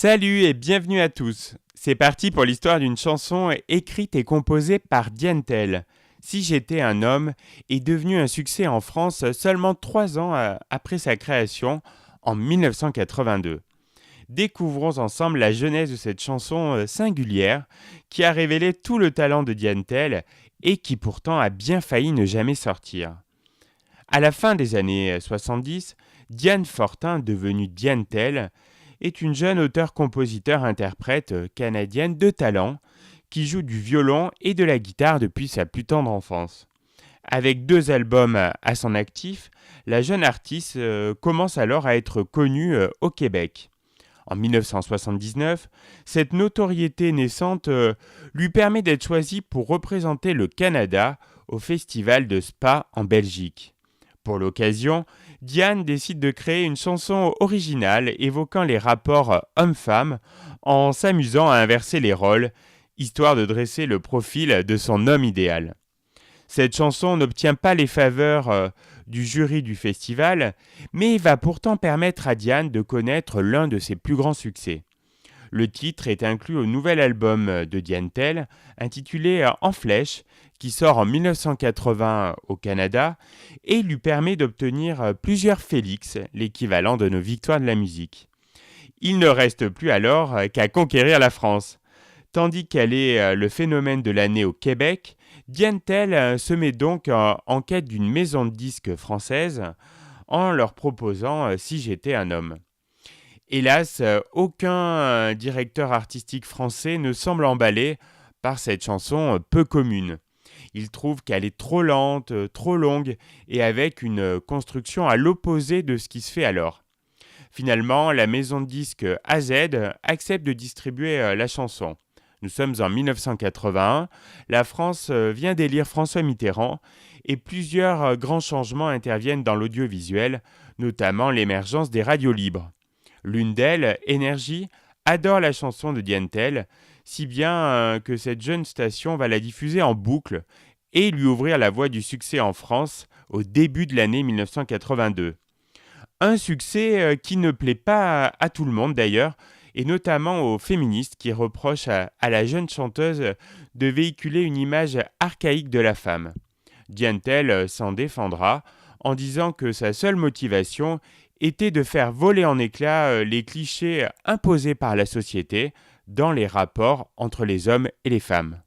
Salut et bienvenue à tous. C'est parti pour l'histoire d'une chanson écrite et composée par Diane Tell. Si j'étais un homme est devenu un succès en France seulement 3 ans après sa création, en 1982. Découvrons ensemble la genèse de cette chanson singulière qui a révélé tout le talent de Diane Tell et qui pourtant a bien failli ne jamais sortir. À la fin des années 70, Diane Fortin, devenue Diane Tell, est une jeune auteure-compositeur-interprète canadienne de talent qui joue du violon et de la guitare depuis sa plus tendre enfance. Avec 2 albums à son actif, la jeune artiste commence alors à être connue au Québec. En 1979, cette notoriété naissante lui permet d'être choisie pour représenter le Canada au Festival de Spa en Belgique. Pour l'occasion, Diane décide de créer une chanson originale évoquant les rapports hommes-femmes en s'amusant à inverser les rôles, histoire de dresser le profil de son homme idéal. Cette chanson n'obtient pas les faveurs du jury du festival, mais va pourtant permettre à Diane de connaître l'un de ses plus grands succès. Le titre est inclus au nouvel album de Diane Tell, intitulé En flèche, qui sort en 1980 au Canada et lui permet d'obtenir plusieurs Félix, l'équivalent de nos victoires de la musique. Il ne reste plus alors qu'à conquérir la France. Tandis qu'elle est le phénomène de l'année au Québec, Diane Tell se met donc en quête d'une maison de disques française en leur proposant Si j'étais un homme. Hélas, aucun directeur artistique français ne semble emballé par cette chanson peu commune. Il trouve qu'elle est trop lente, trop longue et avec une construction à l'opposé de ce qui se fait alors. Finalement, la maison de disques AZ accepte de distribuer la chanson. Nous sommes en 1981, la France vient d'élire François Mitterrand et plusieurs grands changements interviennent dans l'audiovisuel, notamment l'émergence des radios libres. L'une d'elles, Énergie, adore la chanson de Diane Tell, si bien que cette jeune station va la diffuser en boucle et lui ouvrir la voie du succès en France au début de l'année 1982. Un succès qui ne plaît pas à tout le monde d'ailleurs, et notamment aux féministes qui reprochent à la jeune chanteuse de véhiculer une image archaïque de la femme. Diane Tell s'en défendra en disant que sa seule motivation était de faire voler en éclats les clichés imposés par la société dans les rapports entre les hommes et les femmes.